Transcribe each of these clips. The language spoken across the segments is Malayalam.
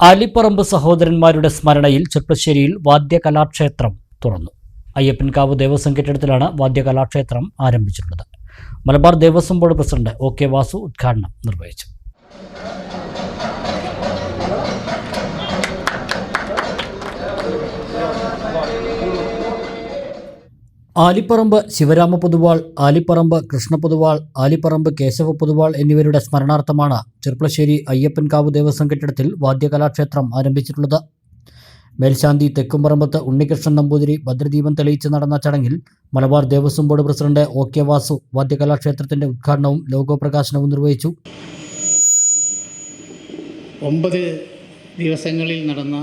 ആലിപ്പറമ്പ് സഹോദരന്മാരുടെ സ്മരണയിൽ ചെർപ്പശ്ശേരിയിൽ വാദ്യകലാക്ഷേത്രം തുറന്നു. അയ്യപ്പൻകാവ് ദേവസ്വം കെട്ടിടത്തിലാണ് വാദ്യകലാക്ഷേത്രം ആരംഭിച്ചിട്ടുള്ളത്. Malabar Devaswom board president OK Vasu ഉദ്ഘാടനം നിർവഹിച്ചു. ആലിപ്പറമ്പ് ശിവരാമ പൊതുവാൾ, ആലിപ്പറമ്പ് കൃഷ്ണ പൊതുവാൾ, ആലിപ്പറമ്പ് കേശവ പൊതുവാൾ എന്നിവരുടെ സ്മരണാർത്ഥമാണ് ചെർപ്പശ്ശേരി അയ്യപ്പൻകാവ് ദേവസ്വം കെട്ടിടത്തിൽ വാദ്യകലാക്ഷേത്രം ആരംഭിച്ചിട്ടുള്ളത്. മേൽശാന്തി തെക്കുംപറമ്പത്ത് ഉണ്ണികൃഷ്ണൻ നമ്പൂതിരി ഭദ്രദീപം തെളിയിച്ച് നടന്ന ചടങ്ങിൽ Malabar Devaswom board president OK Vasu വാദ്യകലാക്ഷേത്രത്തിന്റെ ഉദ്ഘാടനവും ലോഗോ പ്രകാശനവും നിർവഹിച്ചു. 9 ദിവസങ്ങളിൽ നടന്ന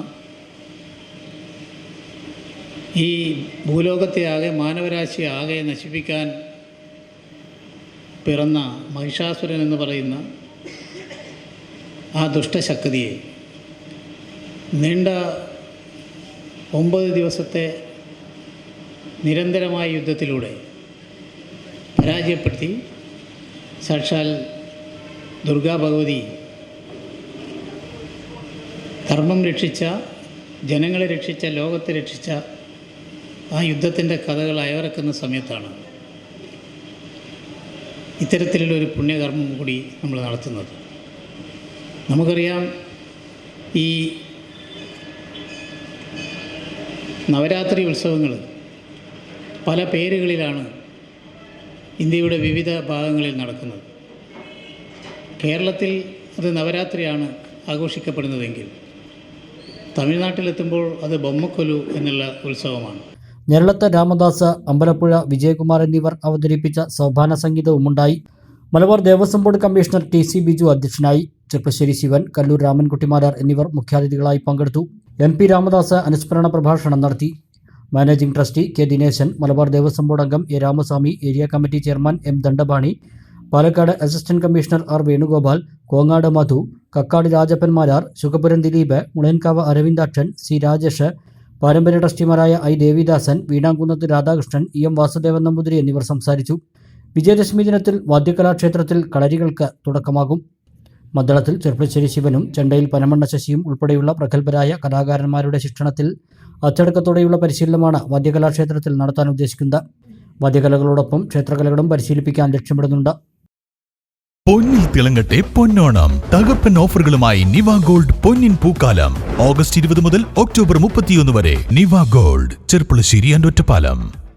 ഈ ഭൂലോകത്തെയാകെ മാനവരാശിയാകെ നശിപ്പിക്കാൻ പിറന്ന മഹിഷാസുരൻ എന്ന് പറയുന്ന ആ ദുഷ്ടശക്തിയെ നീണ്ട 9 ദിവസത്തെ നിരന്തരമായ യുദ്ധത്തിലൂടെ പരാജയപ്പെടുത്തി സാക്ഷാൽ ദുർഗാ ഭഗവതി ധർമ്മം രക്ഷിച്ച, ജനങ്ങളെ രക്ഷിച്ച, ലോകത്തെ രക്ഷിച്ച ആ യുദ്ധത്തിൻ്റെ കഥകൾ അയവിറക്കുന്ന സമയത്താണ് ഇത്തരത്തിലുള്ളൊരു പുണ്യകർമ്മം കൂടി നമ്മൾ നടത്തുന്നത്. നമുക്കറിയാം, ഈ നവരാത്രി ഉത്സവങ്ങൾ പല പേരുകളിലാണ് ഇന്ത്യയുടെ വിവിധ ഭാഗങ്ങളിൽ നടക്കുന്നത്. കേരളത്തിൽ അത് നവരാത്രിയാണ് ആഘോഷിക്കപ്പെടുന്നതെങ്കിൽ തമിഴ്നാട്ടിലെത്തുമ്പോൾ അത് ബൊമ്മക്കൊലു എന്നുള്ള ഉത്സവമാണ്. ഞെരളത്ത് രാമദാസ്, അമ്പലപ്പുഴ വിജയകുമാർ എന്നിവർ അവതരിപ്പിച്ച സോപാന സംഗീതവുമുണ്ടായി. Malabar Devaswom board commissioner TC Biju അധ്യക്ഷനായി. ചെർപ്പശ്ശേരി ശിവൻ, കല്ലൂർ രാമൻകുട്ടിമാരാർ എന്നിവർ മുഖ്യാതിഥികളായി പങ്കെടുത്തു. MP രാമദാസ് അനുസ്മരണ പ്രഭാഷണം നടത്തി. Managing trustee K Dineshan, Malabar Devaswom board അംഗം A Ramaswami, area committee chairman M Dandapani, Palakkad assistant commissioner R Venugopal, Kongad Madhu, Kakkad Rajappan Marar, Shugapuram Dileep, Mulayankavu Aravindakshan, C Rajesh, പാരമ്പര്യ ട്രസ്റ്റിമാരായ I ദേവിദാസൻ, വീണാംകുന്നത്ത് രാധാകൃഷ്ണൻ, EM വാസുദേവൻ നമ്പൂതിരി എന്നിവർ സംസാരിച്ചു. വിജയദശമി ദിനത്തിൽ വാദ്യകലാക്ഷേത്രത്തിൽ കളരികൾക്ക് തുടക്കമാകും. മദ്ദളത്തിൽ ചെർപ്പശ്ശേരി ശിവനും ചെണ്ടയിൽ പനമണ്ണ ശശിയും ഉൾപ്പെടെയുള്ള പ്രഗത്ഭരായ കലാകാരന്മാരുടെ ശിക്ഷണത്തിൽ അച്ചടക്കത്തോടെയുള്ള പരിശീലനമാണ് വാദ്യകലാക്ഷേത്രത്തിൽ നടത്താൻ ഉദ്ദേശിക്കുന്നത്. വാദ്യകലകളോടൊപ്പം ക്ഷേത്രകലകളും പരിശീലിപ്പിക്കാൻ ലക്ഷ്യമിടുന്നുണ്ട്. പൊന്നിൽ തിളങ്ങട്ടെ പൊന്നോണം. തകർപ്പൻ ഓഫറുകളുമായി നിവ ഗോൾഡ് പൊന്നിൻ പൂക്കാലം. ഓഗസ്റ്റ് 20 മുതൽ ഒക്ടോബർ 31 വരെ. നിവ ഗോൾഡ്, ചെർപ്പുളശ്ശേരി ആൻഡ് ഒറ്റപ്പാലം.